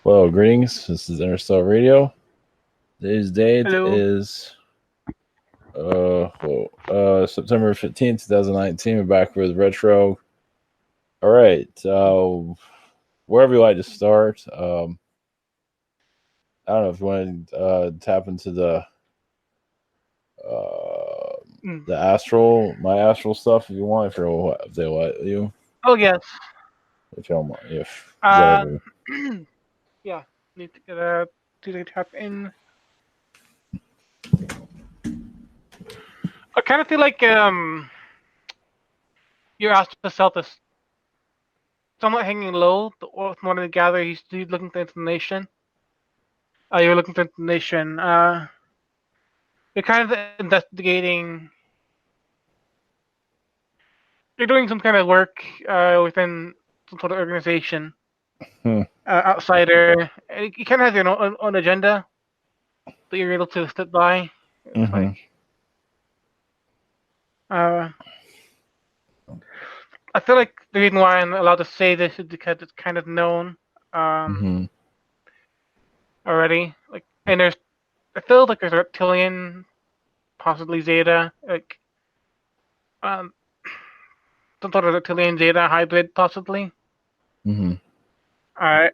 Well, greetings. This is Interstellar Radio. Today's date Hello. is September 15th, 2019. We're back with Retro. All right. Wherever you like to start. I don't know if you want to tap into Mm. the my astral stuff if you want, if they let you. Oh yes. If you don't mind, if Uh, whatever. yeah. Need to get to tap in. I kind of feel like your astral self is somewhat hanging low. From what I gather, he's looking for information. You're looking for information. You're kind of investigating. You're doing some kind of work within some sort of organization. Hmm. Outsider. You kind of have your own agenda that you're able to sit by. It's Mm-hmm. like. Uh, I feel like the reason why I'm allowed to say this is because it's kind of known Mm-hmm. already. Like, and I feel like there's a reptilian, possibly Zeta, like um, some sort of reptilian Zeta hybrid, possibly. Mm-hmm. Alright,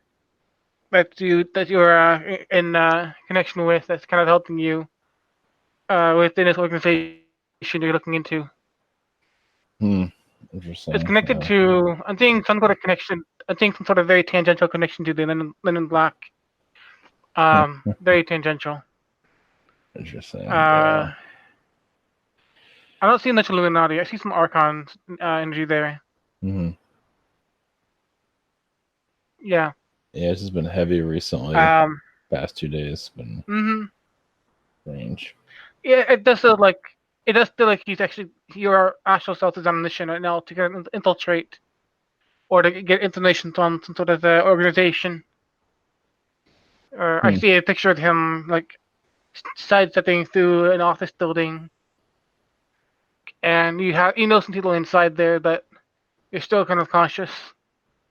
that you're in connection with. That's kind of helping you within this organization you're looking into. Hmm. It's Interesting. connected to. I'm seeing some sort of connection. I'm seeing some sort of very tangential connection to the Linen Black. Very tangential. Interesting. Uh, I don't see much Illuminati. I see some Archon energy there. Mm-hmm. Yeah. Yeah, it's just been heavy recently. Um. Past 2 days been Mhm. strange. Yeah. It does feel like he's actually your astral self is on a mission right now to infiltrate or to get information from some sort of organization. Or I Hmm. see a picture of him like sidestepping through an office building, and you know some people inside there, but you're still kind of cautious.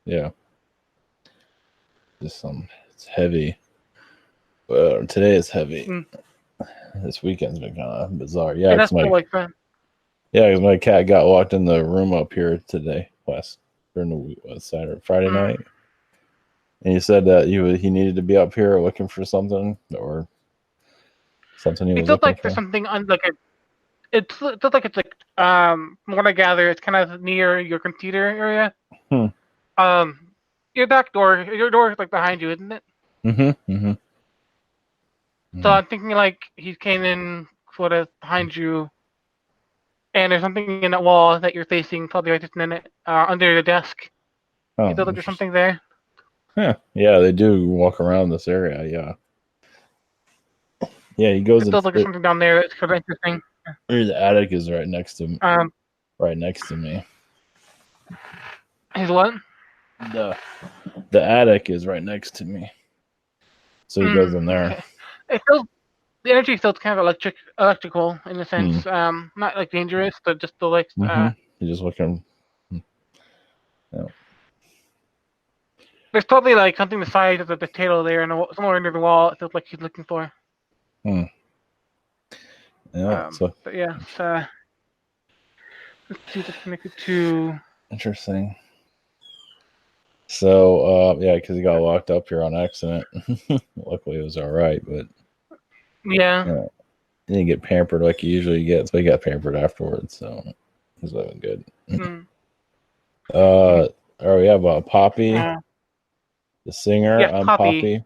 Yeah, just it's heavy. Today is heavy. Mm. This weekend's been kind of bizarre. Yeah, And because that's still like that. my cat got locked in the room up here today, during the week, Saturday, Friday Mm. night, and he said that he needed to be up here looking for something or something he It was feels looking like there's for. something on like a. It feels like it's like from what I gather, it's kind of near your computer area. Hmm. Um, your door is like behind you, isn't it? Mm-hmm. Mm-hmm. So Mm-hmm. I'm thinking like he came in sort of behind you, and there's something in that wall that you're facing, probably right this minute, under your desk. You Oh, feel like there's interesting. something there. Huh. Yeah, they do walk around this area. Yeah. Yeah, he goes It feels into like there's something down there that's sort of interesting. the attic is right next to Um, me. his what? The the attic is right next to me. So he goes in there. Okay. It feels the energy feels kind of electrical in a Hmm. sense. Not like dangerous, but just the like. Mm-hmm. He's just looking. Yeah. There's probably like something the size of the potato there, and somewhere under the wall. It feels like he's looking for. Hmm. Yeah. So But yeah, let's see if it's connected to. interesting. So yeah, because he got locked up here on accident. Luckily, it was all right, but Yeah. he didn't get pampered like he usually gets. But he got pampered afterwards, so he's living good. Mm. Oh yeah, about Poppy, Uh, the singer. yes, I'm Poppy. Poppy,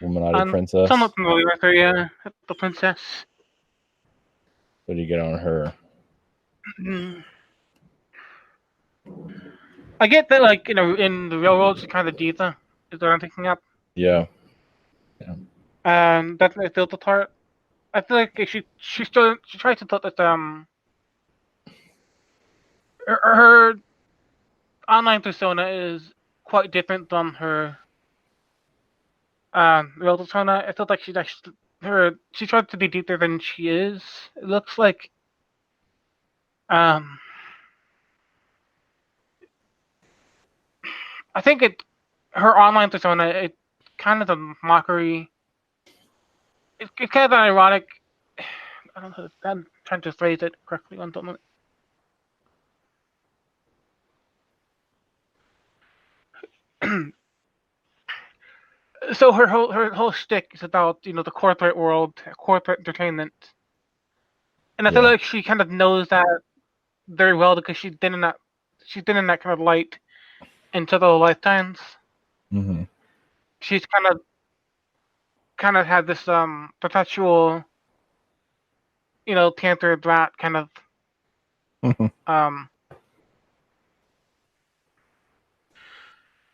Illuminati I'm somewhat princess. familiar with her. Yeah, the princess. What do you get on her? Mm. I get that, like in the real world, she's kind of diva. Is what I'm picking up. Yeah. Yeah. That's my filter part. I feel like she tries to thought that her online persona is quite different from her real persona. I felt like she tried to be deeper than she is. It looks like um I think her online persona, it kind of a mockery. It's kind of an ironic. I don't know. I'm trying to phrase it correctly. One moment. So her whole shtick is about the corporate world, corporate entertainment, and I feel Yeah. like she kind of knows that very well because she's been in that kind of light in several lifetimes. Mm-hmm. She's kind of had this perpetual panther brat kind of um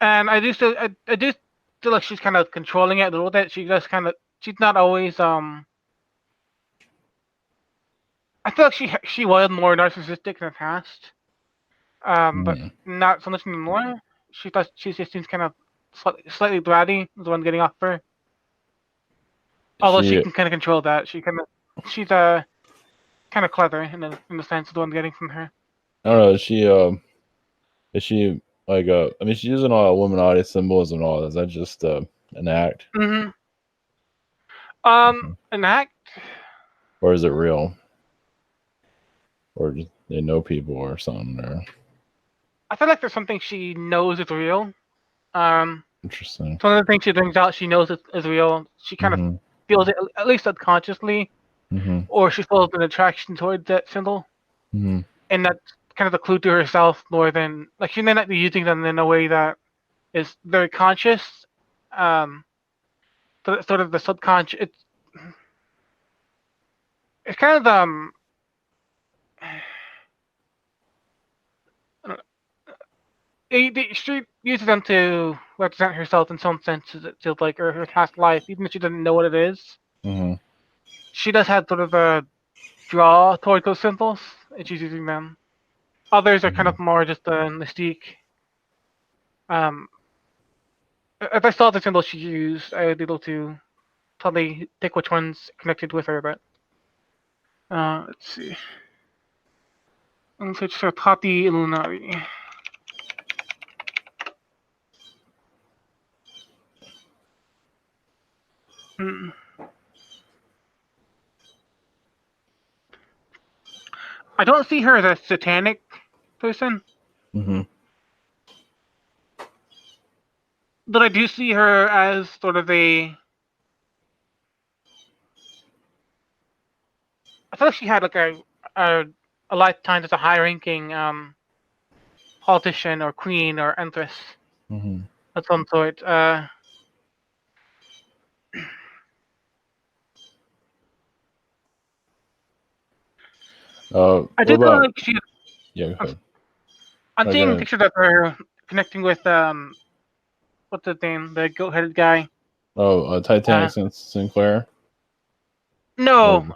and I do feel like she's kind of controlling it a little bit. She's not always I feel like she was more narcissistic in the past, but Mm-hmm. not so much anymore. She just seems kind of slightly bratty. Is the one getting off her. Although she She, can kind of control that. She's kind of clever in the sense of the one getting from her. I don't know. Is she like I mean, she's using all Illuminati symbols and all. Is that just an act, Hmm. Mhm. An act. or is it real, or just they know people or something? Or I feel like there's something she knows is real. Um, interesting. some of the things she brings out, she knows is real. She kind of Mm-hmm. feels it, at least subconsciously, Mm-hmm. or she feels an attraction towards that symbol, Mm-hmm. and that's kind of a clue to herself more than like she may not be using them in a way that is very conscious. Um, sort of the subconscious. It's kind of she uses them to represent herself in some senses. It feels like, or her past life, even if she doesn't know what it is. Mm-hmm. She does have sort of a draw towards those symbols, and she's using them. Others are kind Mm-hmm. of more just a mystique. Um, if I saw the symbol she used, I would be able to probably pick which one's connected with her. But let's see. Let's search for Poppy Illuminati. Hmm. I don't see her as a satanic person, Mm-hmm. but I do see her as sort of a. I feel like she had like a, a lifetime as a high-ranking politician or queen or empress Mm-hmm. of some sort. I What do feel about? like she. Yeah, go ahead. I'm No, go seeing ahead. pictures of her connecting with what's his name, the goat-headed guy. Oh, Uh, Titanic Sinclair. Or no,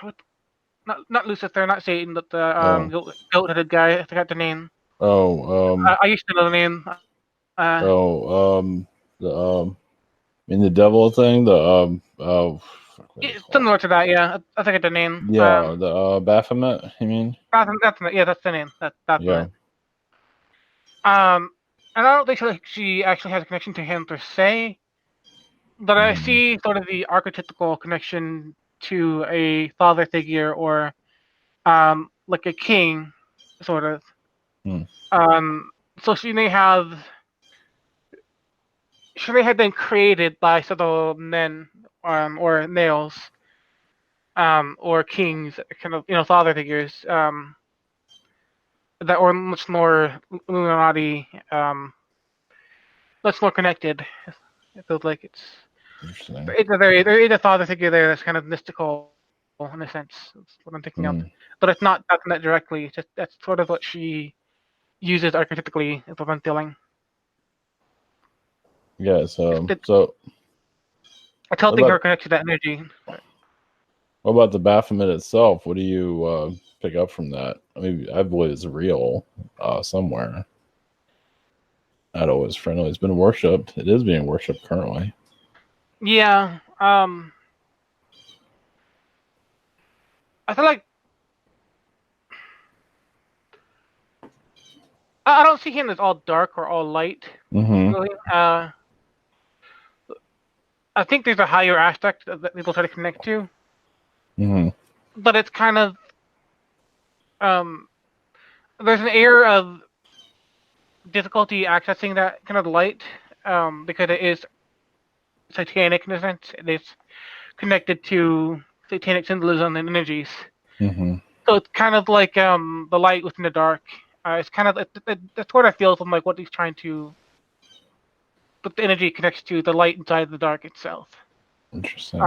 what, not Lucifer, not Satan, but the oh, goat-headed guy. I forgot the name. oh, I used to know the name. Uh, oh, the I mean the devil thing. The oh, fuck, what is it it's called? similar to that, yeah. I forget the name. Yeah, the Baphomet. I mean, Yeah, that's the name. That's yeah. it. Um, and I don't think she actually has a connection to him per se, but I Mm-hmm. see sort of the archetypical connection to a father figure or like a king, sort of. Hmm. Um, so she may have been created by several men or males or kings, kind of father figures that were much more Illuminati, much more connected. It feels like Interesting. there is a father figure there that's kind of mystical in a sense. That's what I'm thinking of, Mm. but it's not that directly. It's just that's sort of what she uses archetypically. Is what I'm feeling. Yeah. It's, it's, So it's what helping her about connect to that energy. the Baphomet itself? What do you pick up from that? I mean, I believe it's real somewhere. Not always friendly. It's been worshipped. It is being worshipped currently. Yeah. I feel like I don't see him as all dark or all light. Mm-hmm. Really. I think there's a higher aspect that people try to connect to, Mm-hmm. but it's kind of um, there's an air of difficulty accessing that kind of light because it is satanic in a sense. It is connected to satanic symbolism and energies. Mm-hmm. So it's kind of like the light within the dark. It's kind of that's what I feel from like what he's trying to, but the energy connects to the light inside the dark itself. Interesting.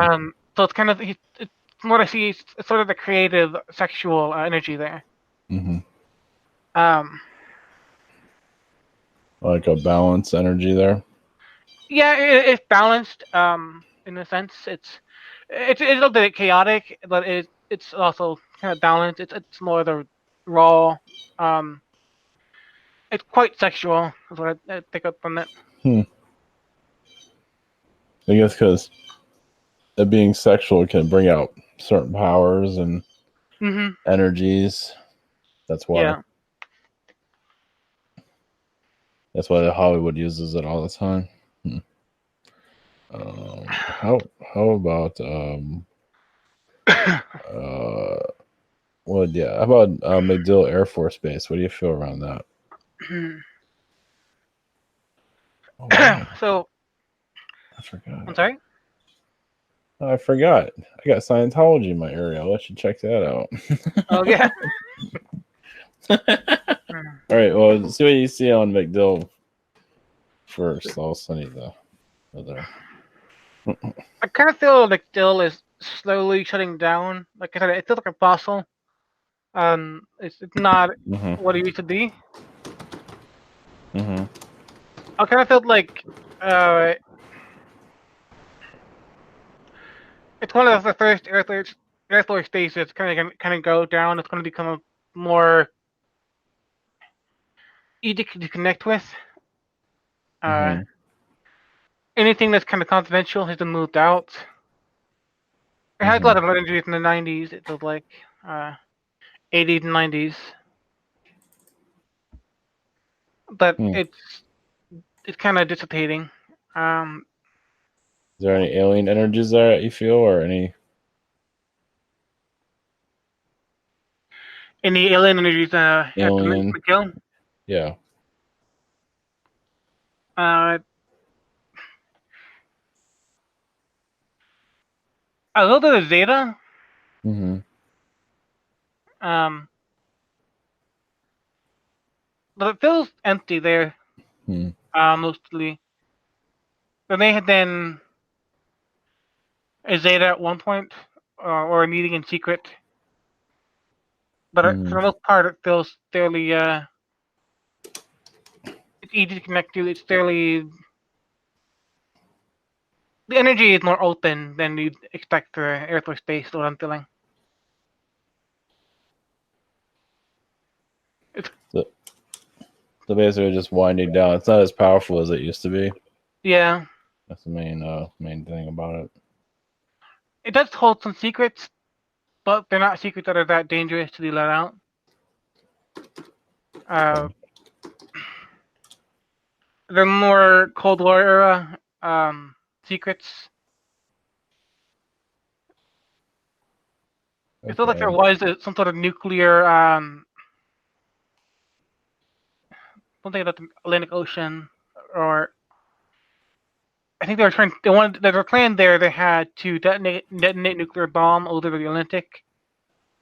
So it's kind of from what I see, it's sort of the creative sexual energy there. Mm-hmm. Um, Like a balance energy there. yeah, it's balanced. In a sense, it's a little bit chaotic, but it's also kind of balanced. It's more the raw. Um, it's quite sexual. Is what I pick up from it. Hmm. I guess because it being sexual can bring out certain powers and Hmm. energies. That's why. Yeah. That's why Hollywood uses it all the time. Hmm. How about uh well yeah, how about MacDill Air Force Base? What do you feel around that? Oh wow. So I forgot. I'm sorry. I forgot. I got Scientology in my area. I'll let you check that out. Oh yeah. All right, well, see what you see on MacDill first. I'll send you the other. I kind of feel like Dill is slowly shutting down. Like I said, it feels like a fossil. It's not Mm-hmm. what it used to be. Mm-hmm. I kind of felt like uh, it's one of the first Earth stages kind of go down. It's going to become more easy to connect with. Uh, Mm-hmm. Anything that's kind of confidential has been moved out. It had a Mm-hmm. lot of injuries in the 90s. It was like uh, 80s and 90s, but Hmm. it's kind of dissipating. Um, Is there any alien energies there that you feel, or any any alien energies at alien? the kill. Yeah. Uh, a little bit of Zeta. Mm-hmm. Um, but it feels empty there. Hmm. Mostly. There may have been a Zeta at one point, or a meeting in secret. But for Mm-hmm. the most part, it feels fairly. It's easy to connect to. It's fairly. The energy is more open than you'd expect for Earth or space. What I'm feeling. It's So, so basically, just winding down. It's not as powerful as it used to be. yeah. That's the main thing about it. It does hold some secrets, but they're not secrets that are that dangerous to be let out. Uh, Okay. they're more Cold War era secrets. It feels like there Okay. was some sort of nuclear something about the Atlantic Ocean, or I think they were planning there. They had to detonate nuclear bomb over the Atlantic.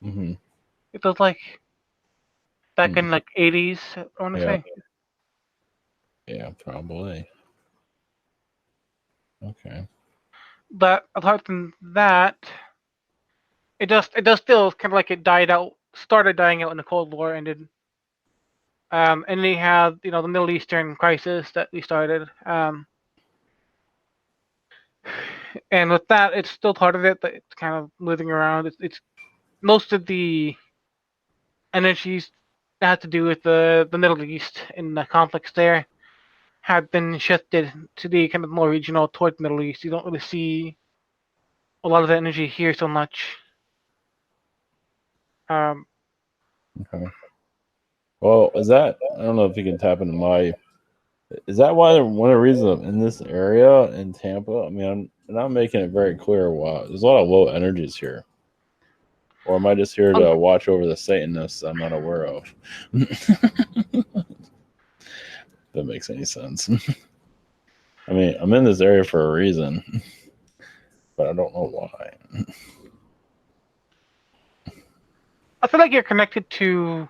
Mm-hmm. It was like back Hmm. in like 80s. I want to Yeah. say, Yeah. Probably. Okay. but apart from that, it does feel kind of like it died out, started dying out in the Cold War, ended. And they had the Middle Eastern crisis that we started. And with that, it's still part of it, but it's kind of moving around. It's most of the energies that had to do with the Middle East and the conflicts there have been shifted to the kind of more regional toward the Middle East. You don't really see a lot of the energy here so much. Um, Okay. Well, is that I don't know if you can tap into my. Is that why one of the reasons I'm in this area in Tampa? I mean, I'm not making it very clear why. There's a lot of low energies here, or am I just here Um, to watch over the Satanists I'm not aware of? If that makes any sense. I mean, I'm in this area for a reason, but I don't know why. I feel like you're connected to.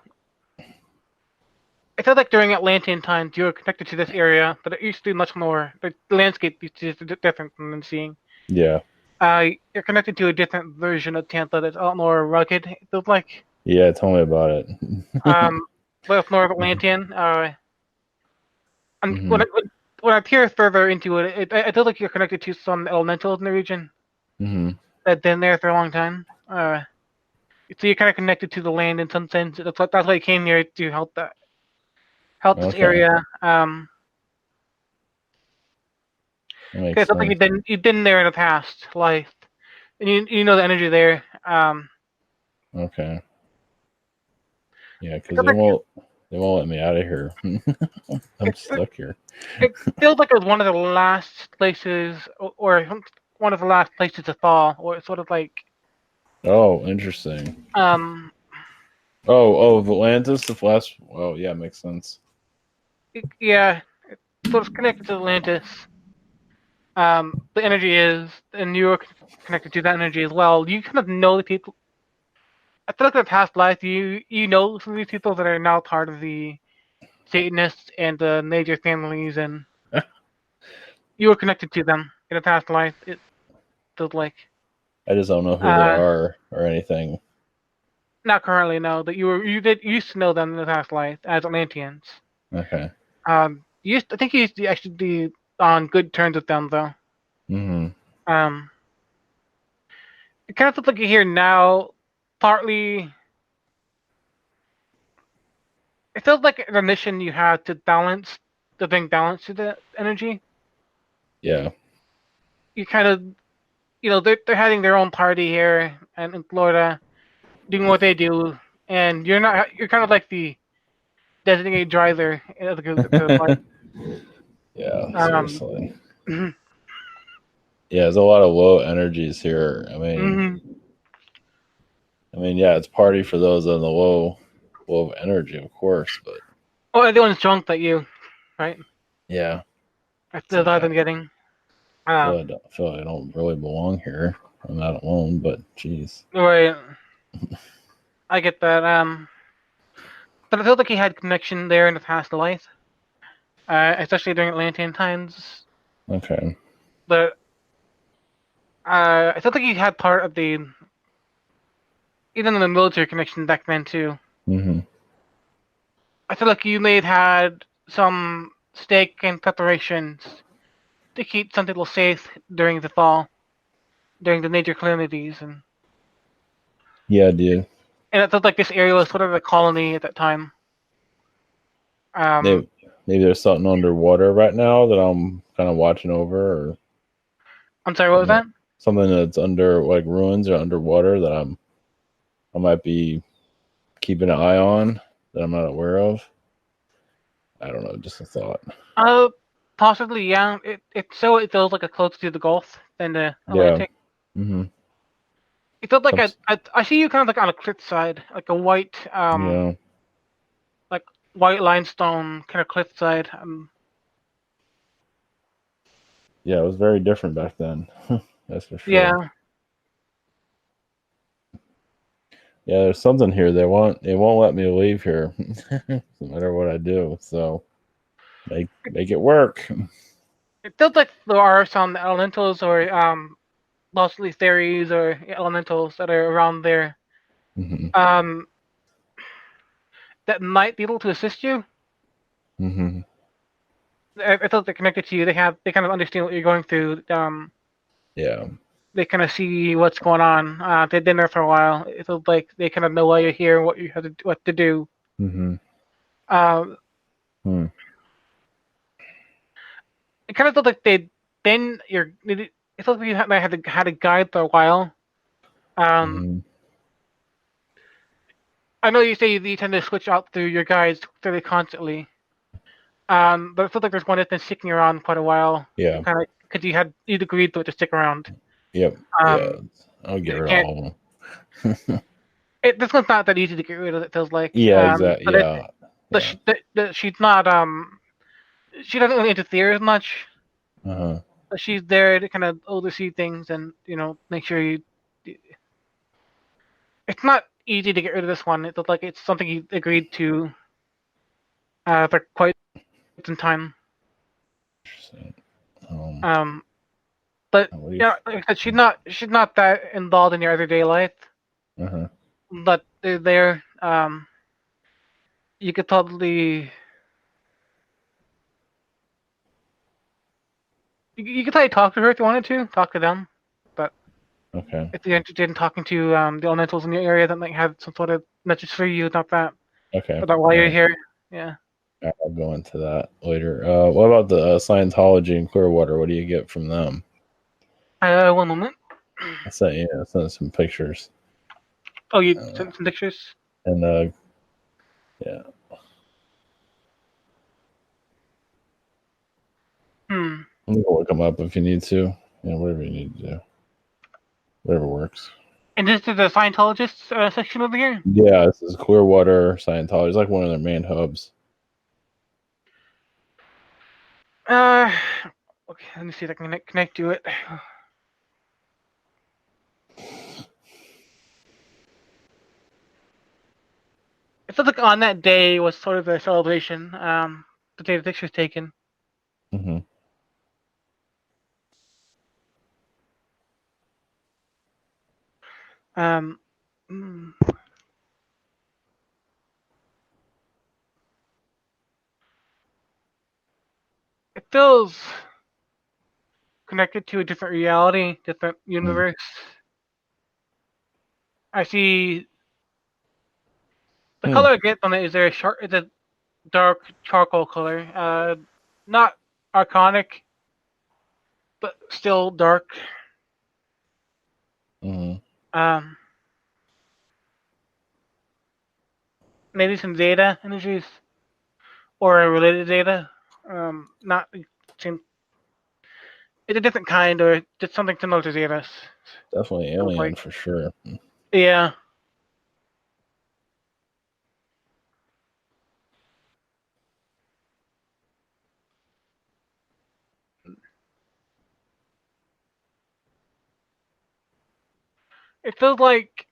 I feel like during Atlantean times you were connected to this area, but it used to be much more. The landscape used to be different than seeing. Yeah, You're connected to a different version of Tampa that's a lot more rugged. It feels like. yeah. Tell me about it. Um, with North Atlantean. And Hmm. when I peer further into I feel like you're connected to some elementals in the region Hmm. that been there for a long time. So you're kind of connected to the land in some sense. That's why you came here to help this Okay, area. that 'Cause makes it feels like sense. you've been there in the past life, and you know the energy there. Okay, yeah, It because feels like they won't let me out of here. I'm it, stuck here. it feels like it was one of the last places, or one of the last places to fall, or sort of like Oh, interesting. um Oh, Atlantis, the last. Oh, yeah, makes sense. yeah, so it's connected to Atlantis. The energy is, and you're connected to that energy as well. You kind of know the people. I feel like in the past life, you know some of these people that are now part of the Satanists and the major families, and you were connected to them in a past life. It feels like, I just don't know who they uh, are or anything. not currently, no, that you did used to know them in the past life as Atlanteans. Okay. I think you used to actually be on good terms with them though. Hmm. Um, it kind of feels like you're here now, partly. It feels like the mission you had to bring balance to the energy. Yeah. You kind of, they're having their own party here and in Florida, doing what they do, and you're not. You're kind of like the designated driver of the party. Yeah, Um, seriously. mhm, Yeah, there's a lot of low energies here. mhm. Yeah, it's party for those on the low energy, of course, but Oh, everyone's drunk but you, right? yeah, That's it's the like vibe I'm getting. Uh, I feel like I don't really belong here. I'm not alone, but geez. right. I get that. But it feels like he had connection there in the past life, especially during Atlantean times. Okay. But I felt like he had part of the even in the military connection back then too. Hmm. I feel like you may have had some stake in preparations to keep some people safe during the fall, during the major calamities, Yeah, dude. and it felt like this area was sort of a colony at that time. Um, Maybe, maybe there's something underwater right now that I'm kind of watching over, or I'm sorry, what you was know, that? something that's under like ruins or underwater that I might be keeping an eye on that I'm not aware of. I don't know, just a thought. Uh, Possibly, yeah. It feels like a closer to the Gulf than the Yeah. Atlantic. Hmm. It felt like Some, I see you kind of like on a cliff side, like a yeah. like white limestone kind of cliff side. Yeah, it was very different back then. That's for sure. Yeah. Yeah, there's something here. They won't let me leave here, no matter what I do. So make it work. It feels like there are some elementals or mostly fairies or elementals that are around there Hmm. um, that might be able to assist you. Hmm. I thought they're connected to you. They kind of understand what you're going through. Yeah. They kind of see what's going on. They've been there for a while. It feels like they kind of know why you're here, what you have to what to do. Hmm. Um, Hmm. it kind of felt like they'd been your. It felt like you had a guide for a while. Um, Hmm. I know you say you tend to switch out through your guides fairly constantly. But it feels like there's one that's been sticking around quite a while. Yeah. Kind of because you'd agreed to it to stick around. Yep. Yeah. Um, I'll get it rid of can't. all of them. This one's not that easy to get rid of. It feels like. Yeah. Exactly. But Yeah. Yeah. she's not. She doesn't really interfere as much. Uh huh. But she's there to kind of oversee things and make sure you. It's not easy to get rid of this one. It looks like it's something you agreed to for quite some time. Interesting. Um, but What do you? yeah, like I said, she's not that involved in your everyday life. Uh huh. But they're there. You could probably you could probably talk to her if you wanted to. Talk to them. But Okay. if you're interested in talking to the elementals in your area that might have some sort of message for you about that, Okay. about why All you're right. here. Yeah. I'll go into that later. What about the Scientology in Clearwater? What do you get from them? One moment. I sent some pictures. Oh, you Uh, sent some pictures? and yeah, Hmm. I'm gonna look them up if you need to. Yeah, whatever you need to do, whatever works. And this is the Scientologist section over here? Yeah, this is Clearwater Scientology. It's like one of their main hubs. Uh, okay, let me see if I can connect to it. It feels like on that day was sort of a celebration, the day the picture's taken. Mm-hmm. Um, mm, it feels connected to a different reality, different Mm-hmm. universe. I see the Hmm. color I get on it is it's a dark charcoal color. Not arconic, but still dark. Mm-hmm. Um, maybe some Zeta energies or a related Zeta. Not the same. It's a different kind, or just something similar to Zetas. Definitely Feels alien like. for sure. Yeah. It feels like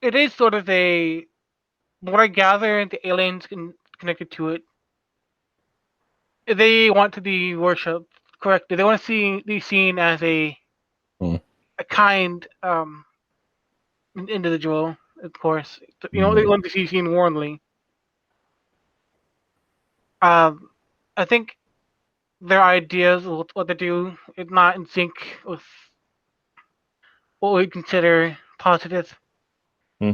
it is sort of a. What I gather, the aliens connected to it. They want to be worshipped correctly. They want to be seen as Hmm. a kind individual, of course. They Mm-hmm. want to be seen warmly. Um, I think their ideas of what they do is not in sync with what we consider positive. Hmm.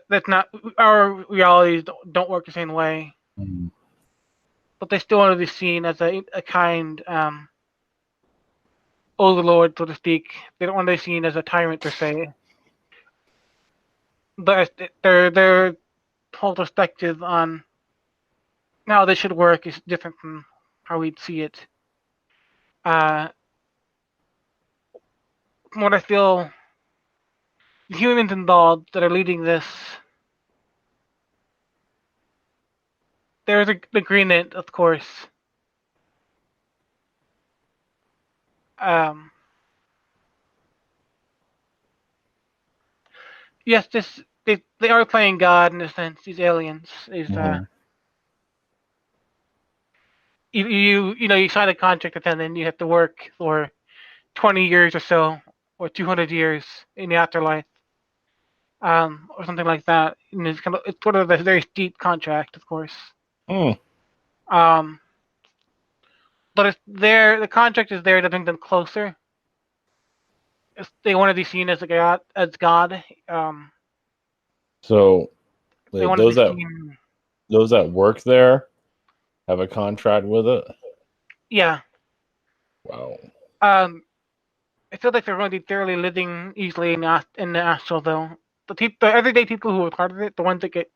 That's not our realities don't work the same way, Mm-hmm. but they still want to be seen as a kind overlord, so to speak. They don't want to be seen as a tyrant per se. But their whole perspective on how this should work is different from how we'd see it. Uh, from what I feel, the humans involved that are leading this, there's an agreement, of course. Um, yes, they are playing God in a sense. These aliens is Mm-hmm. you sign a contract with them, and you have to work for 20 years or so, or 200 years in the afterlife, or something like that. And it's sort of a very steep contract, of course. Mm. Um, but it's there. The contract is there to bring them closer. If they want to be seen as a god, So they wait, want to be seen. those that work there have a contract with it. Yeah. Wow. Um, I feel like they're going to be thoroughly living easily in the astral though. The everyday people who are part of it, the ones that get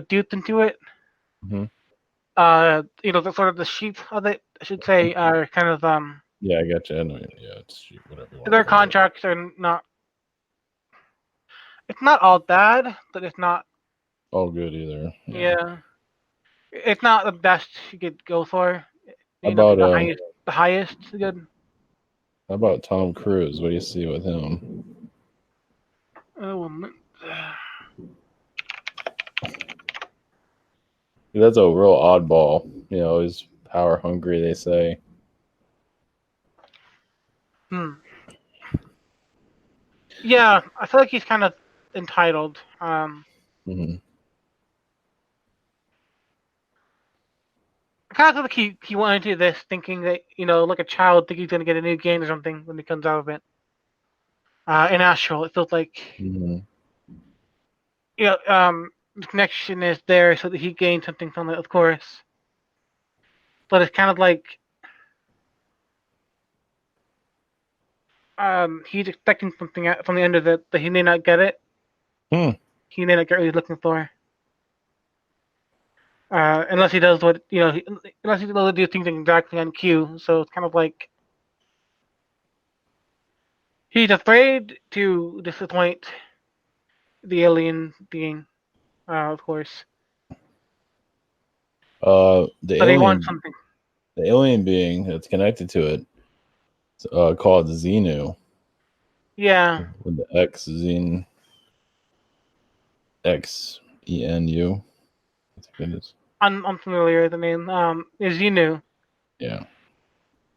duped into it, Hmm. the sort of the sheep of it, I should say, are kind of Yeah, I got you. I know, yeah, it's cheap, whatever you want to their call it. contracts are not. It's not all bad, but it's not. All good either. Yeah. Yeah, it's not the best you could go for. How The about highest good. how about Tom Cruise? What do you see with him? Oh, That's a real oddball. He's power hungry. They say. hmm. Yeah, I feel like he's kind of entitled. Hmm. I kind of feel like he went into this thinking that like a child, think he's gonna get a new game or something when he comes out of it. In Astral, it feels like Hmm. the connection is there so that he gains something from it, of course. But it's kind of like he's expecting something from the end of it, but he may not get it. Hmm. He may not get what he's looking for. Unless he does unless he's able to do things exactly on cue. So it's kind of like he's afraid to disappoint the alien being, of course. The But he wants alien, something. the alien being that's connected to it, called Xenu, Yeah, with the X Xen XENU. I think it is. I'm unfamiliar with the name. Is Xenu. Yeah.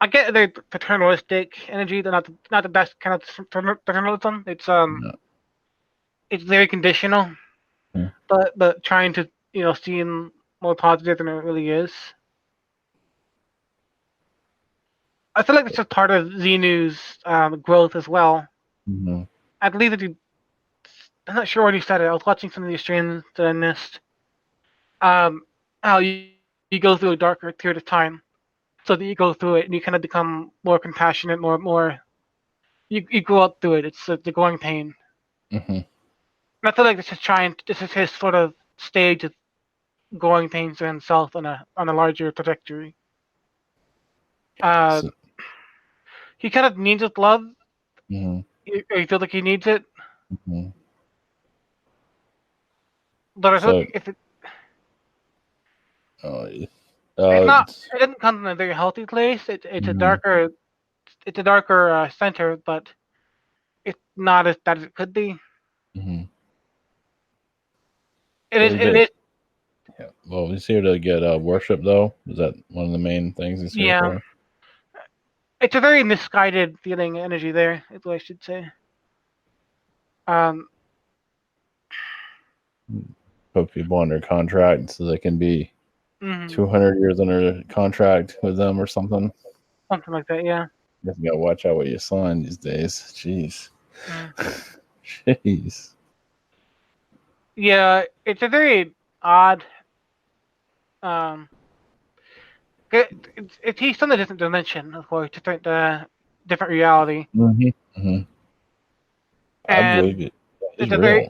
I get the paternalistic energy. They're not the best kind of paternalism. Yeah. It's very conditional, Hmm. but trying to seem more positive than it really is. I feel like it's just part of Xenu's growth as well. Hmm. I believe that I'm not sure when you said it. I was watching some of the streams that I missed. Um, how you go through a darker period of time, so that you go through it and you kind of become more compassionate, more. You grow up through it. It's the growing pain. Hmm. And I feel like this is his sort of stage of growing pains to himself on a larger trajectory. Uh, So, he kind of needs his love. hmm. He feels like he needs it, Hmm. but I feel So, like if uh, it's uh, not, it doesn't come from a very healthy place. mhm. It's a darker center, but it's not as bad as it could be. Mhm. It So is. he It get, is. yeah. Well, he's here to get worship, though. Is that one of the main things he's here Yeah. for? It's a very misguided feeling energy there. Is what I should say. Um. Put people under contract so they can be Mhm. 200 years under contract with them or something. Something like that. Yeah. You gotta watch out what you sign these days. Jeez. Mm. Jeez. Yeah. It's a very odd. Um. He's from a different dimension, of course, different reality, Hmm. Hmm. I and believe it. It's it's a very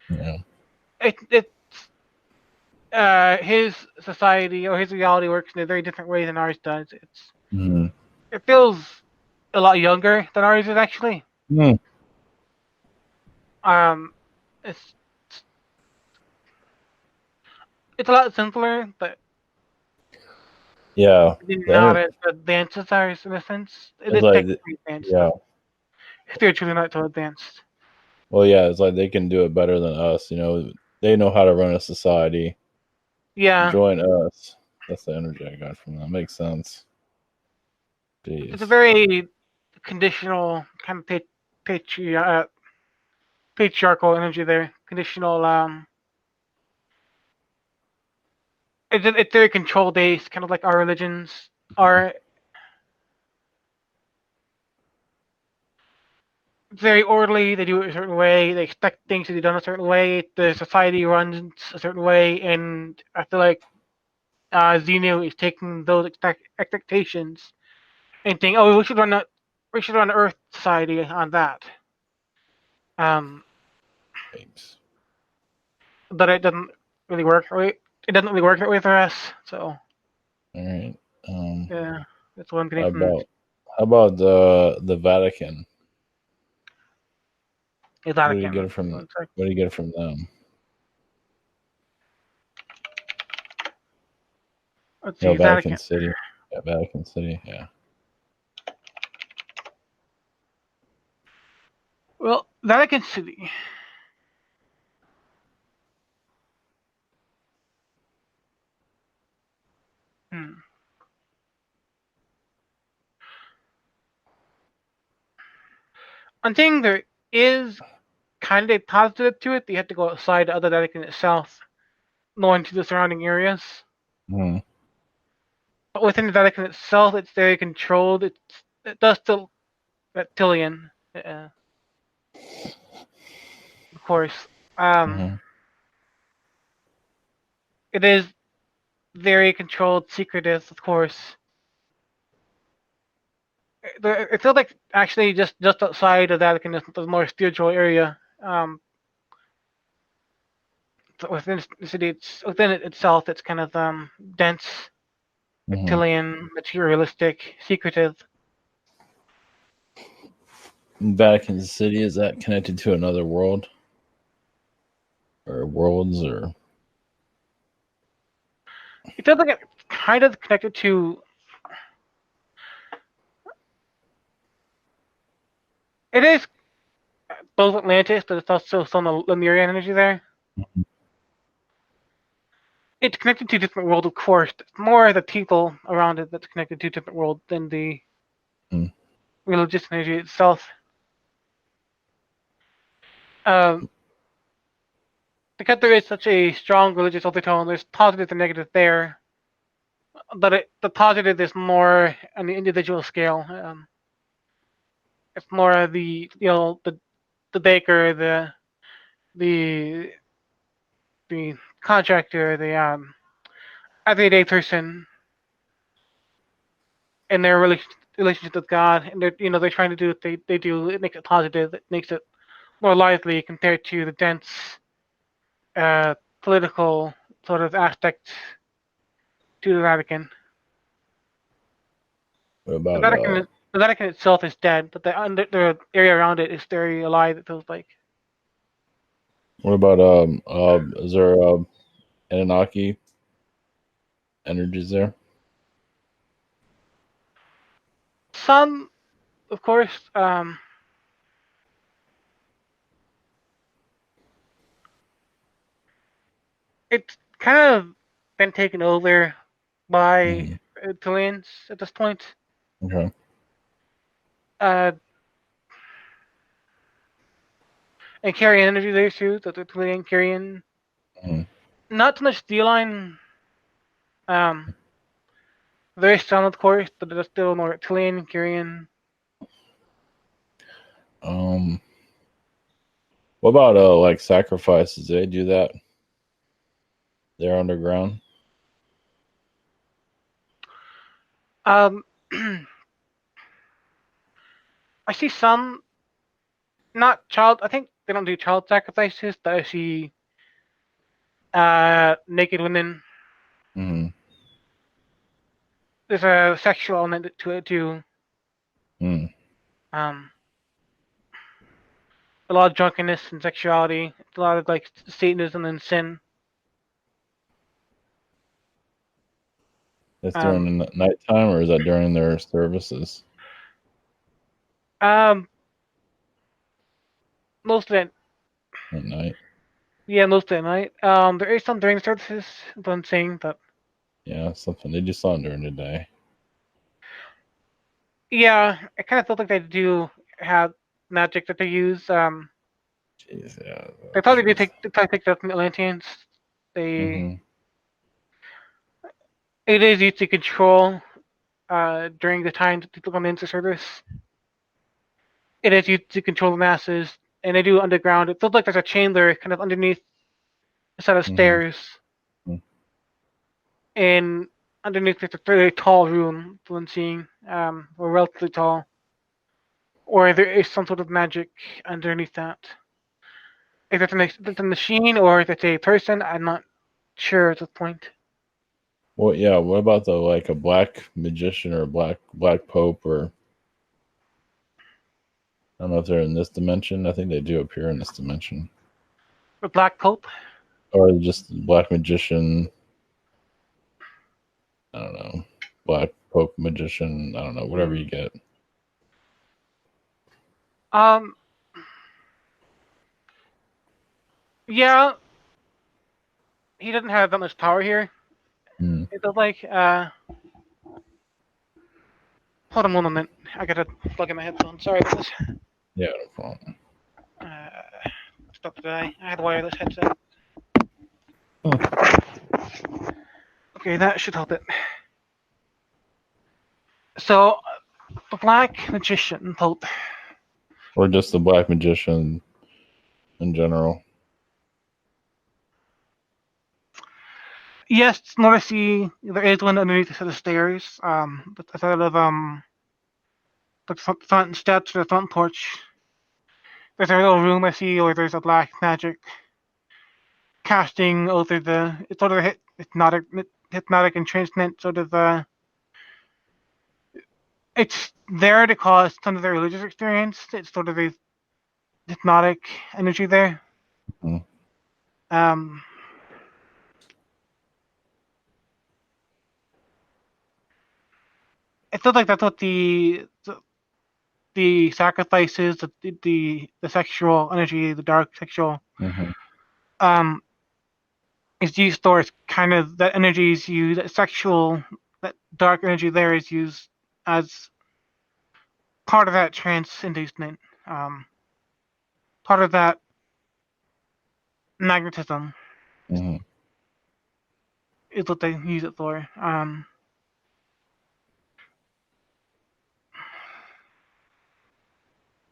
real. Yeah. it his society or his reality works in a very different way than ours does. Hmm. It feels a lot younger than ours is actually. Hmm. Um, it's it's a lot simpler, but Yeah. The not inter- as advanced as ours in a sense. It it's is like, technically advanced, yeah. but spiritually not so advanced. Well, yeah. It's like they can do it better than us. They know how to run a society. Yeah, Join us. That's the energy I got from that. Makes sense. it's a Jeez. very conditional kind of patri- uh, patriarchal energy there. Conditional. It's very control based, kind of like our religions are. Very orderly. They do it a certain way. They expect things to be done a certain way. The society runs a certain way, and I feel like Xenu is taking those expectations and thinking, "Oh, we should run we should run Earth society on that. Thanks. But it doesn't really work. Right? It doesn't really work that way for us. So All right. yeah, that's what I'm How getting from about the Vatican? the What do you Vatican. get from One sec. what do you get from them? Let's No, see, Vatican Vatican. City. Yeah, Vatican City. Yeah. Well, Vatican City. Hmm. One thing there is kind of a positive to it. You have to go outside of the Vatican itself, more into the surrounding areas. Hmm. But within the Vatican itself, it's very controlled. It does still reptilian, of course. Hmm. It is very controlled, secretive, of course. It feels like actually just outside of the Vatican is the more spiritual area. So within the city, it's within it itself. It's kind of dense, Hmm. reptilian, materialistic, secretive. Vatican City, is that connected to another world or worlds or? It feels like it's kind of connected to. It is both Atlantis, but it's also some Lemurian energy there. It's connected to a different world, of course. It's more the people around it that's connected to a different world than the Hmm. religious energy itself. Um, because there is such a strong religious undertone, there's positive and negative there. But the positive is more on the individual scale. It's more the baker, the the contractor, the everyday person, and their relationship with God, and they're trying to do what they do. It makes it positive. It makes it more lively compared to the dense political sort of aspect to the Vatican. What The about Vatican, the Vatican itself is dead, but the area around it is very alive. It feels like what about is there Anunnaki energies there? some, of course. It's kind of been taken over by Hmm. Italians at this point. Okay. Uh, and carrying energy there too. The Italian carrying Hmm. not so much D-line. Um, very strong, of course, but there's still more Italian carrying. Um, what about like sacrifices? Do they do that? They're underground. Um, I see some not child. I think they don't do child sacrifices, but I see naked women. Hmm. There's a sexual element to it too. Hmm. Um, a lot of drunkenness and sexuality. A lot of like Satanism and sin. That's Um, during the nighttime, or is that during their services um, most of it, at night? yeah, most of the night. There is some during services, but I'm saying that. Yeah, something they do something during the day. Yeah, I kind of felt like they do have magic that they use. Jeez, yeah, They probably do jeez. take that from the Atlanteans. They Mm-hmm. It is used to control during the time that people come into service. It is used to control the masses, and they do underground. It feels like there's a chamber kind of underneath a set of Mm-hmm. stairs, and underneath there's a very tall room. The one seeing, or relatively tall. or there is some sort of magic underneath that. If it's a machine or if it's a person, I'm not sure at this point. Well, yeah. What about the like a black magician or a black pope or I don't know if they're in this dimension. I think they do appear in this dimension. The Black Pope. Or just black magician. I don't know. Black pope magician. I don't know. Whatever you get. Um. Yeah, he doesn't have that much power here. Hmm. It does like. Hold on one moment. I gotta plug in my headphones. Sorry about this. Yeah, no problem. Stop today. I had a wireless headset. Oh. Okay, that should help it. So, the Black Magician Pope. Or just the black magician in general. Yes, Norrisy, there is one underneath a set of stairs. But a set of the front steps or the front porch. There's a little room I see, or there's a black magic casting over the. It's sort of a hypnotic entrancement, sort of. It's there to cause some of the religious experience. It's sort of a hypnotic energy there. Hmm. Um, it feels like that's what the sacrifices, the sexual energy, the dark sexual, Hmm. um, is used for. It's kind of that energy is used. That sexual, that dark energy there is used as part of that trance inducement. Um, Part of that magnetism Hmm. is what they use it for.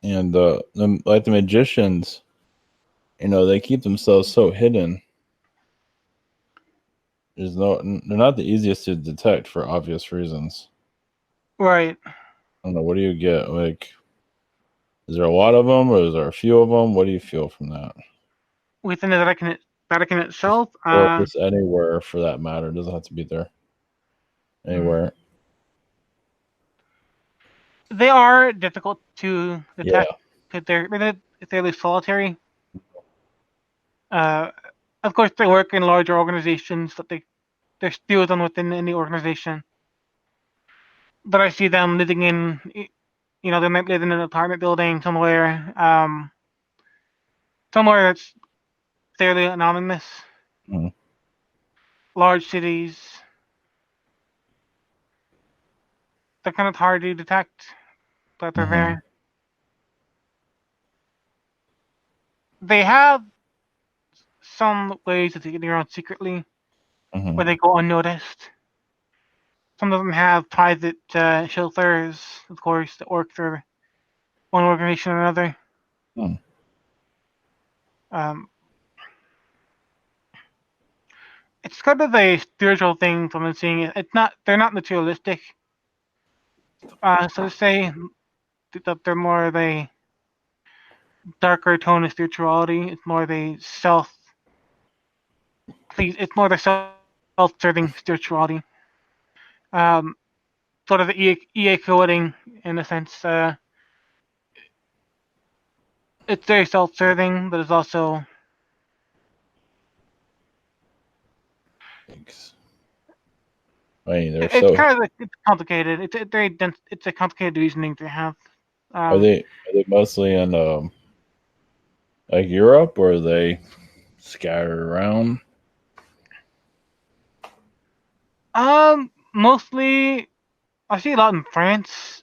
And like the magicians, they keep themselves so hidden. They're not the easiest to detect for obvious reasons. Right. I don't know. What do you get? Like, is there a lot of them, or is there a few of them? What do you feel from that? Within the Vatican itself, Or just anywhere for that matter? It doesn't have to be there. Anywhere. they are difficult to Yeah. detect because they're fairly solitary. Uh, of course, they work in larger organizations, but they're still done within any organization. But I see them living in, they might live in an apartment building somewhere that's fairly anonymous. Mhm. Large cities, they're kind of hard to detect, but they're Mhm. there. They have some ways of getting around secretly, Mhm. where they go unnoticed. Some of them have private shelters, of course, that work for one organization or another. Mhm. Um, it's kind of a spiritual thing from I'm seeing it. It's not they're not materialistic. So to say that they're more of a darker tone of spirituality. It's more of a it's more of a self-serving spirituality. Um, Sort of EA coding in a sense. It's very self-serving, but it's also Thanks. I mean, they're it's so. kind of it's complicated. It's very dense. It's a complicated reasoning to have. Are Um, they mostly in like Europe, or are they scattered around? Mostly I see a lot in France.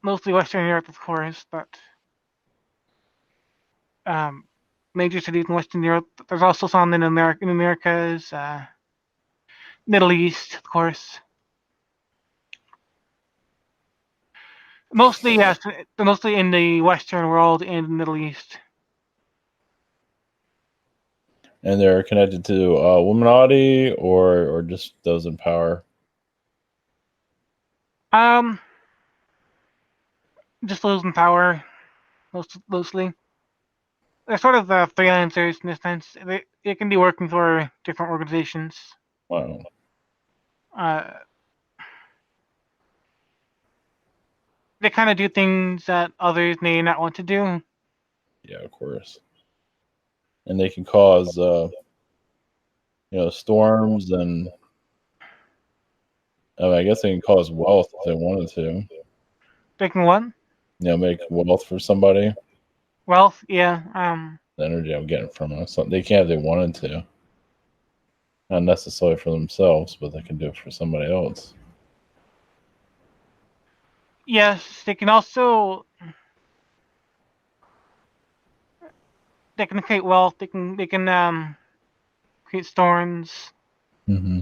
Mostly Western Europe, of course, but um, major cities in Western Europe. There's also some in Americas, Middle East, of course. Mostly, yes, mostly in the Western world and the Middle East. And they're connected to Illuminati or just those in power. Um, just losing power, mostly. They're sort of freelancers in a sense. They can be working for different organizations. Wow. Uh, they kind of do things that others may not want to do. Yeah, of course. And they can cause storms and I guess they can cause wealth if they wanted to. They can what? Make wealth for somebody. Wealth, yeah. The energy I'm getting from it. So they can if they wanted to. Not necessarily for themselves, but they can do it for somebody else. Yes, they can also create wealth. They can create storms. Mm-hmm.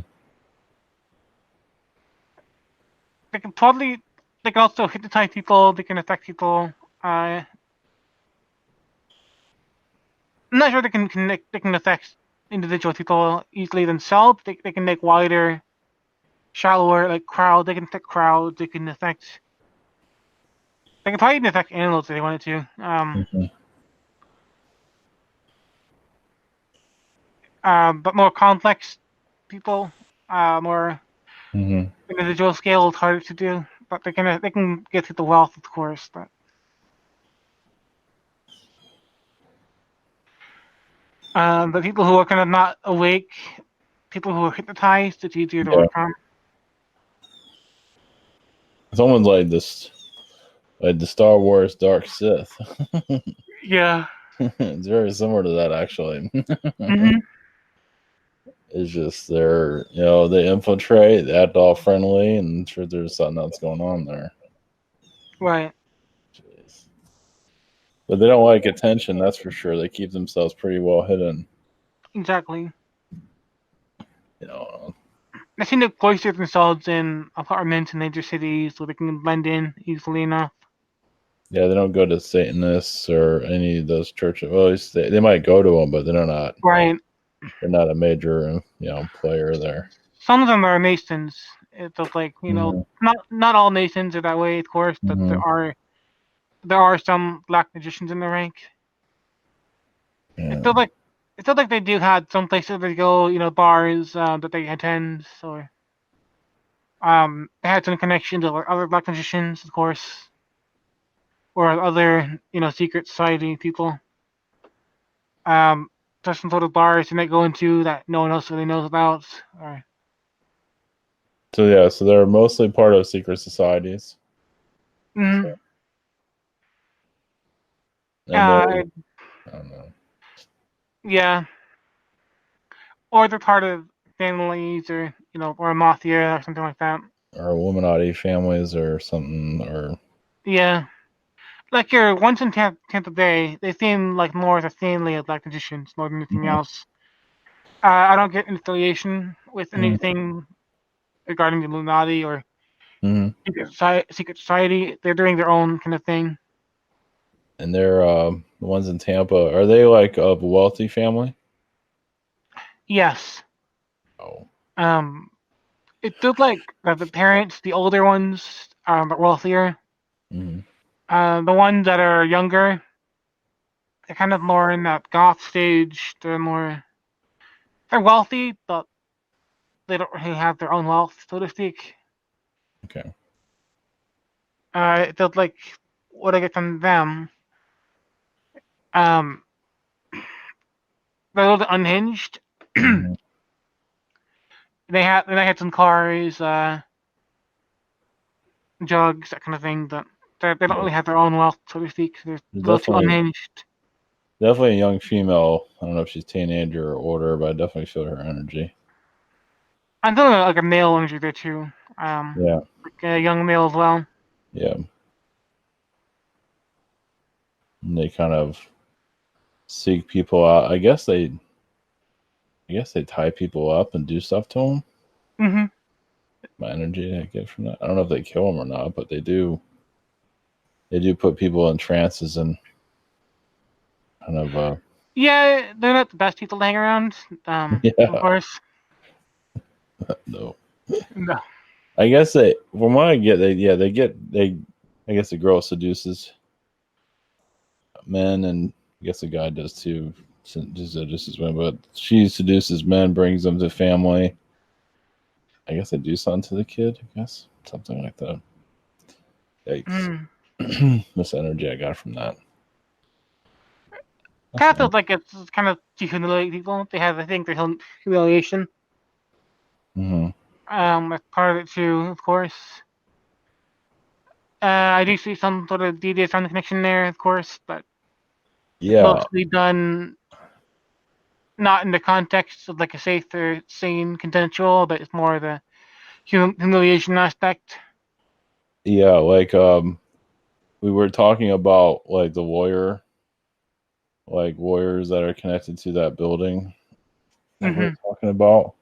They can probably they can also hypnotize people. They can affect people. I'm not sure they can affect individual people easily themselves. They can make wider, shallower like crowd. They can affect crowds. They can affect. They can probably even affect animals if they wanted to. Mm-hmm. But more complex people, more Mm-hmm. individual scale, it's harder to do. But they can get to the wealth, of course. But the people who are kind of not awake, people who are hypnotized, it's easier to Yeah. overcome. It's almost like the Star Wars Dark Sith. Yeah. It's very similar to that, actually. Hmm. It's just they infiltrate, they act all friendly, and sure there's something else going on there. Right. Jeez. But they don't like attention, that's for sure. They keep themselves pretty well hidden. Exactly. You know, They seem to cloister themselves in apartments in major cities so they can blend in easily enough. yeah, they don't go to Satanists or any of those churches. Well, at least they might go to them, but they're not. Right. They're not a major, player there. Some of them are Masons. It's just like Mm-hmm. not all Masons are that way, of course, but Mm-hmm. there are some black magicians in the rank. It's Yeah. still like they do have some places they go, bars that they attend, or they had some connection to other black magicians, of course, or other secret society people. Um, there's some sort of bars they might go into that no one else really knows about. Or So yeah, so they're mostly part of secret societies. mm, So, and they, uh, I don't know, yeah, or they're part of families, or or a mafia or something like that. or Illuminati families or something, or Yeah, like your once in Tampa Bay, they seem like more as a family of black magicians more than anything Mhm. else. I don't get an affiliation with Mhm. anything regarding the Illuminati or Mhm. secret society. They're doing their own kind of thing. And they're the ones in Tampa. Are they like of a wealthy family? Yes. Oh. Um, it feels like the parents, the older ones, are wealthier. Hmm. The ones that are younger, they're kind of more in that goth stage. They're wealthy, but they don't really have their own wealth, so to speak. Okay. It feels like what I get from them. Um, they're a little bit unhinged. Hmm. They had some cars, drugs, that kind of thing, but they don't Yeah. really have their own wealth, so to speak. They're a There's little too unhinged. definitely a young female. I don't know if she's teenager or older, but I definitely feel her energy. I'm feeling like a male energy there too. Yeah. Like a young male as well. Yeah. And they kind of seek people out. I guess they tie people up and do stuff to them. Hmm. My energy I get from that. I don't know if they kill them or not, but they do. They do put people in trances and kind of Yeah, they're not the best people to hang around. Of yeah. course. No. No. I guess from what I get, they. I guess the girl seduces men, and I guess the guy does too. Just seduces men, but she seduces men, brings them to family. I guess they do something to the kid. I guess something like that. Yikes! Mm. This energy I got from that. That's Kind of nice. feels like it's kind of to humiliate people. They have, I think, their humiliation. Hmm. As part of it too, of course. I do see some sort of DDS connection there, of course, but it's Yeah, mostly done not in the context of like a safe or sane consensual, but it's more the humiliation aspect. yeah. We were talking about like the warrior, like warriors that are connected to that building that we Mm-hmm. were talking about,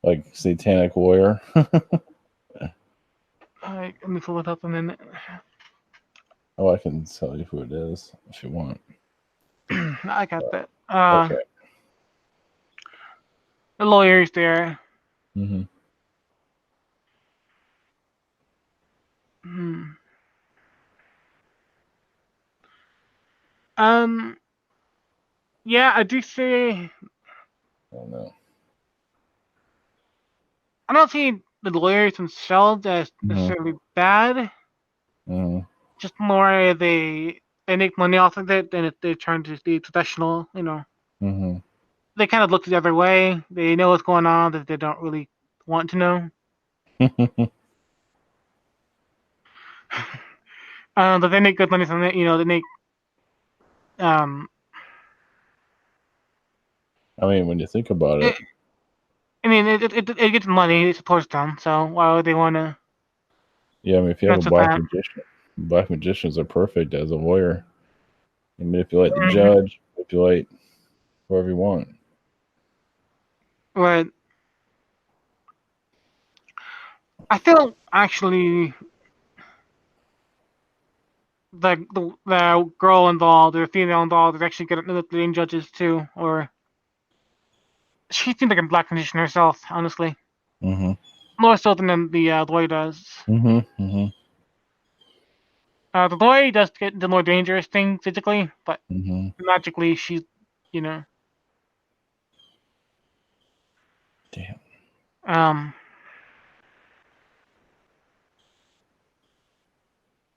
like satanic warrior. Let me pull it up a minute. Oh, I can tell you who it is if you want. I got that. Okay. The lawyers there. Hmm. Hmm. Um, yeah, I do see. I don't know. I don't see the lawyers themselves as Hmm. necessarily bad. Hmm. Just more they make money off of it, and if they're trying to be professional, Hmm. they kind of look the other way. They know what's going on that they don't really want to know. But they make good money from it. They make um. I mean, when you think about It, it, I mean, it gets money. It supports them. So why would they want to yeah. I mean, if you have a mess with black that? magician, black magicians are perfect as a warrior. You manipulate the Mhm. judge, manipulate whoever you want. But I feel actually the girl involved or the female involved is actually good at manipulating judges too, or she seems like a black magician herself, honestly. Hmm. More so than the Lloyd does. Hmm. Hmm. The Lloyd does get the more dangerous thing physically, but Hmm. magically she's, you know, Damn. um,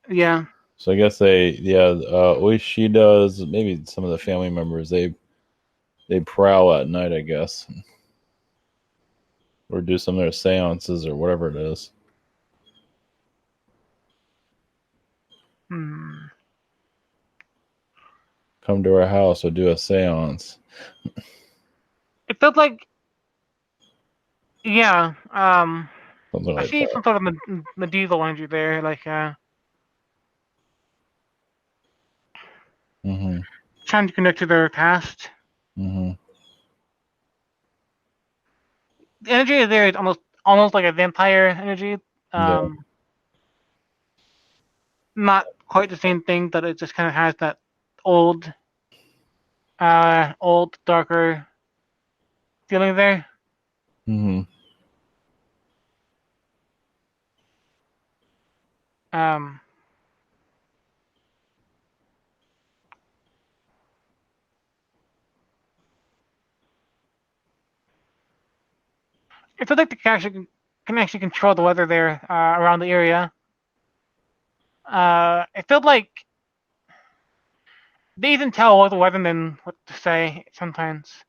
yeah. So I guess at least she does. Maybe some of the family members they prowl at night, I guess, or do some of their seances or whatever it is. Hmm. Come to our house or do a seance, It felt like, yeah. something I like see that. some sort of medieval energy there, like Hmm. trying to connect to their past. Hmm. The energy there is almost like a vampire energy. Yeah. Um, Not quite the same thing, but it just kind of has that old, old darker feeling there. Hmm. Um, it feels like the character can actually control the weather there around the area. It felt like they even tell what the weathermen what to say sometimes.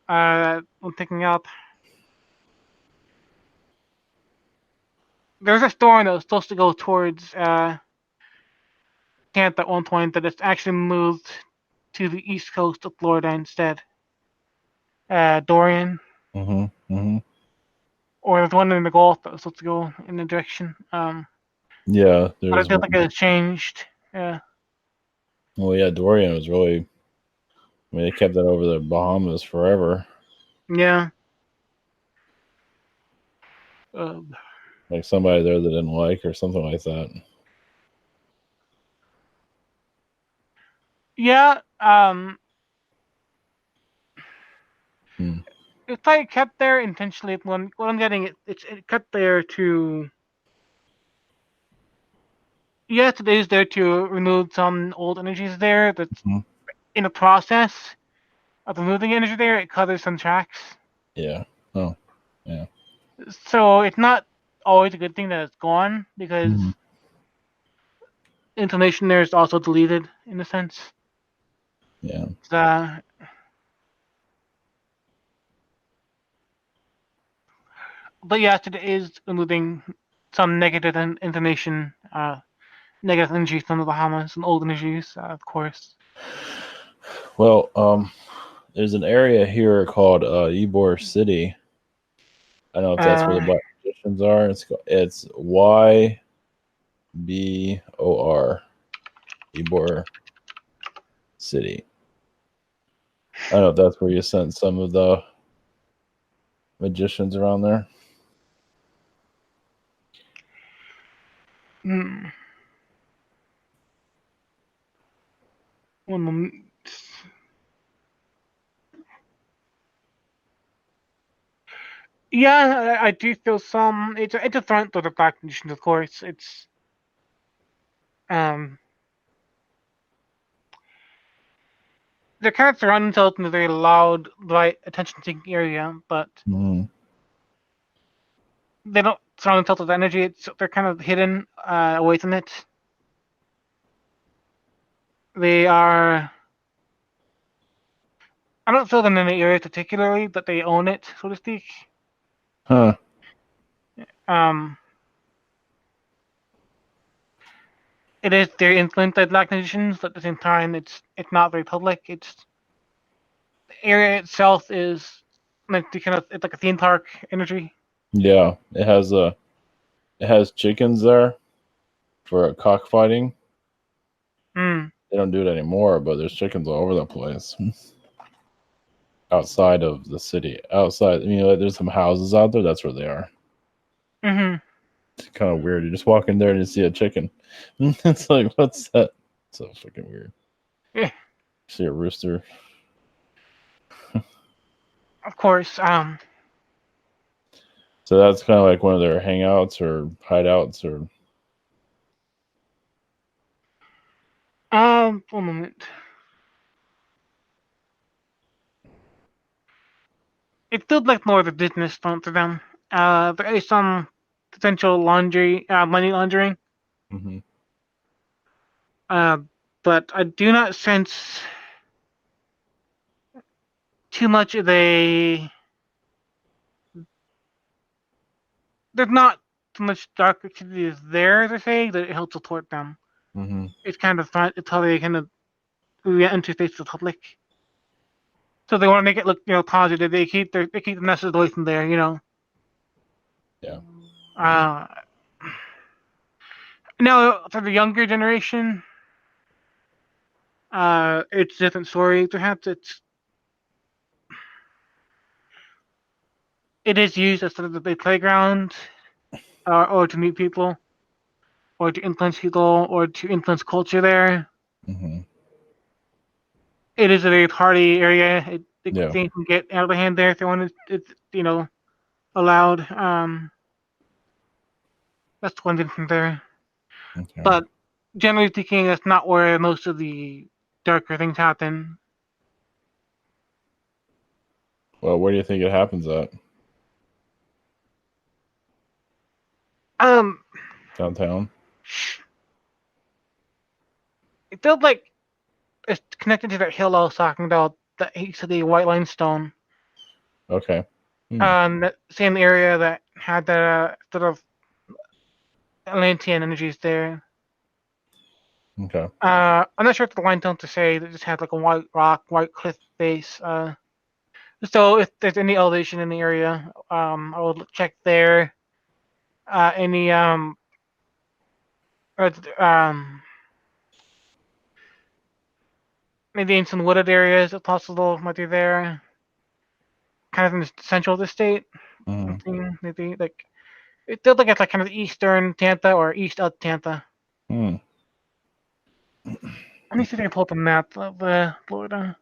When picking up, there's a storm that was supposed to go towards camp at one point that it's actually moved to the east coast of Florida instead. Dorian, Hmm. Hmm. or there's one in the Gulf that was supposed to go in the direction. Yeah, But it there's feels like one. it has changed. Yeah. Well, yeah, Dorian was really. I mean, they kept that over the Bahamas forever. Yeah. Um, Like somebody there that didn't like or something like that. yeah. Hmm. It's probably kept there intentionally. What I'm getting, it kept there to. Yes, it is there to remove some old energies there. That's Mhm. in the process of removing energy there. It covers some tracks, Yeah. Oh. Yeah. so it's not always a good thing that it's gone because Mhm. information there is also deleted in a sense. Yeah. Uh, but yes, it is removing some negative information, negative energy from the Bahamas, some old energies, of course. Well, there's an area here called Ybor City. I don't know if that's where the Uh, Black Magicians are. It's YBOR, Ybor City. I don't know if that's where you sent some of the magicians around there. hmm, one moment. Yeah, I do feel some. It's a front to the Black Magicians, of course. It's um. They're kind of surrounding themselves in a very loud, bright, attention-seeking area, but Mm-hmm. they don't surround themselves with energy. They're kind of hidden away from it. They are. I don't feel them in the area particularly, but they own it, so to speak. Huh. Um, it is very influenced by Black magicians, but at the same time, it's not very public. It's the area itself is meant to kind of it's like a theme park energy. Yeah. It has chickens there for cockfighting. Hmm. They don't do it anymore, but there's chickens all over the place. Outside of the city. Outside, like there's some houses out there. That's where they are. Mm-hmm. It's kind of weird. You just walk in there and you see a chicken. It's like, what's that? So fucking weird. Yeah, See a rooster. of course. So that's kind of like one of their hangouts or hideouts or. One moment. It feels like more of a business front to them. There is some potential money laundering. Hmm. Uh, but I do not sense too much of a. There's not too much dark activity there to say that it helps support them. Hmm. It's kind of fun. It's how they kind of interface with the public. So they want to make it look, positive. They keep the message away from there. Yeah. Uh, Now for the younger generation, it's a different story. Perhaps it is used as sort of a playground, or to meet people, or to influence people, or to influence culture there. Hmm. It is a very party area. Yeah. Things can get out of hand there if they want to. It's allowed. That's one thing from there. Okay. But generally speaking, that's not where most of the darker things happen. Well, where do you think it happens at? Um, Downtown? it feels like it's connected to that hill I was talking about, that east of the White Limestone. Okay. Hmm. That same area that had the sort of Atlantean energies there. Okay. I'm not sure if the limestone to say that just had like a white rock, white cliff face. So if there's any elevation in the area, I will check there. Any or, maybe in some wooded areas, if possible, might be there. Kind of in the central of the state. Hmm. Maybe like it feels like it's like kind of eastern Tampa or east of Tampa. Hmm. Let me see if I can pull up a map of Florida.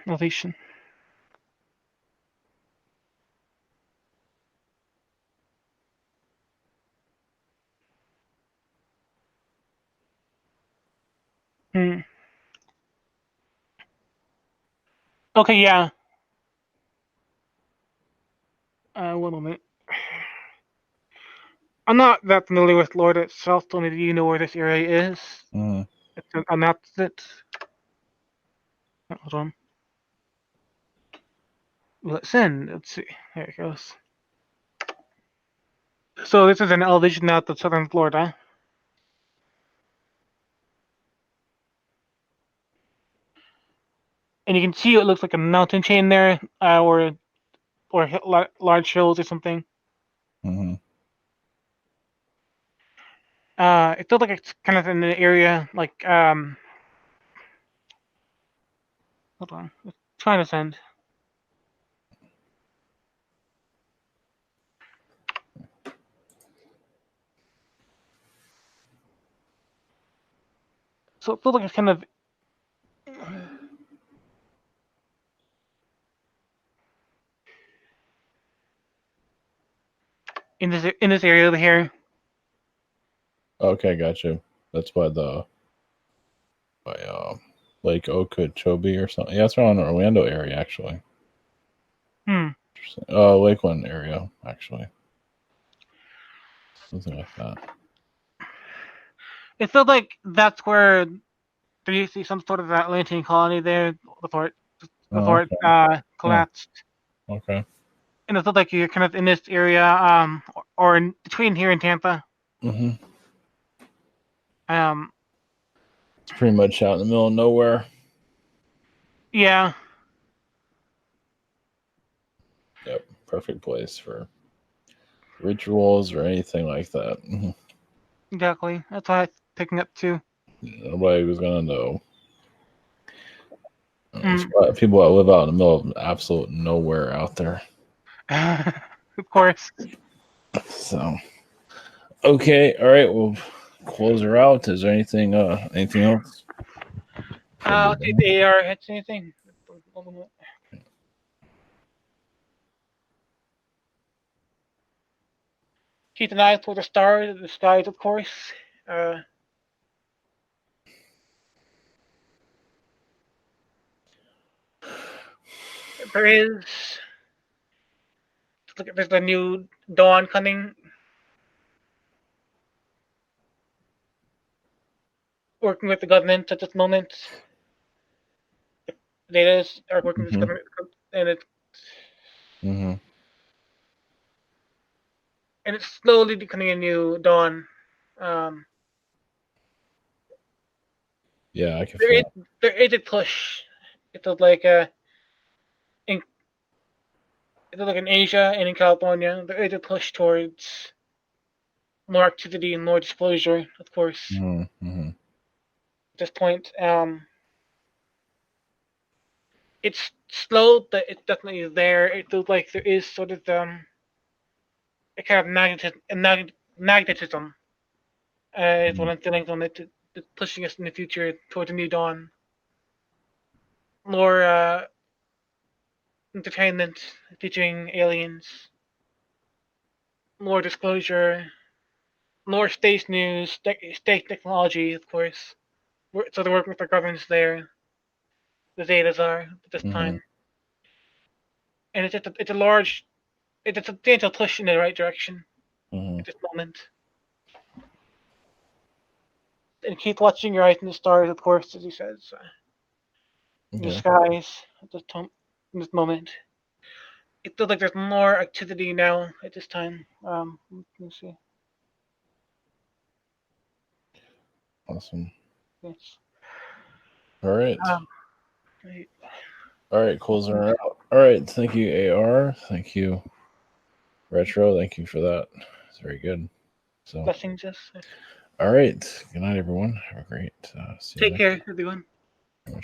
elevation. Hmm. Okay, yeah. One moment. I'm not that familiar with Lord itself. Tony, do you know where this area is? Mm-hmm. It's announced it. Hold on. Let's in. Let's see. There it goes. So this is an elevation out of southern Florida. And you can see it looks like a mountain chain there, or large hills or something. Mm-hmm. It feels like it's kind of in an area like hold on, it's trying to send. So it feels like it's kind of in this area over here. Okay, gotcha. That's by Lake Okeechobee or something. Yeah, it's around the Orlando area actually. Hmm. Lakeland area actually. Something like that. It feels like that's where there used to be some sort of Atlantean colony there before it Oh, okay. collapsed. Okay. And it feels like you're kind of in this area, or in between here and Tampa. Mm-hmm. Um, It's pretty much out in the middle of nowhere. yeah, Yep. Perfect place for rituals or anything like that. Mhm. exactly. That's why I'm picking up too. Nobody was gonna know. There's Mm. a lot of people that live out in the middle of absolute nowhere out there. Of course. So okay, all right, we'll close her out. Is there anything else? I'll take the AR hits anything. Keep an eye for the stars, the skies, of course. Uh, there is. Look, there's the new dawn coming. Working with the government at this moment. They are working with the Mm-hmm. government, and Mm-hmm. it's slowly becoming a new dawn. Um, Yeah, I can there is feel there is a push. It's like in it's like in Asia and in California, there is a push towards more activity and more disclosure. Of it. course, Mm-hmm. at this point, it's slow, but it's definitely there. It feels like there is sort of a kind of magnetism. Is what I'm feeling from it. It's pushing us in the future towards a new dawn. More entertainment featuring aliens. More disclosure. More space news. Space technology, of course. So they're working with the governments there. The Zetas are at this Mm-hmm. time, and it's a substantial push in the right direction Mm-hmm. at this moment. And keep watching your eyes in the stars, of course, as he says, in the Okay. skies in this moment. It feels like there's more activity now at this time. Let me see. Awesome. Yes. All right. Um, right. All right, closing her out. All right. Thank you, AR. Thank you, Retro. Thank you for that. It's very good. So, Blessings, yes. all right. Good night, everyone. Have a great see you Take next care, everyone. time.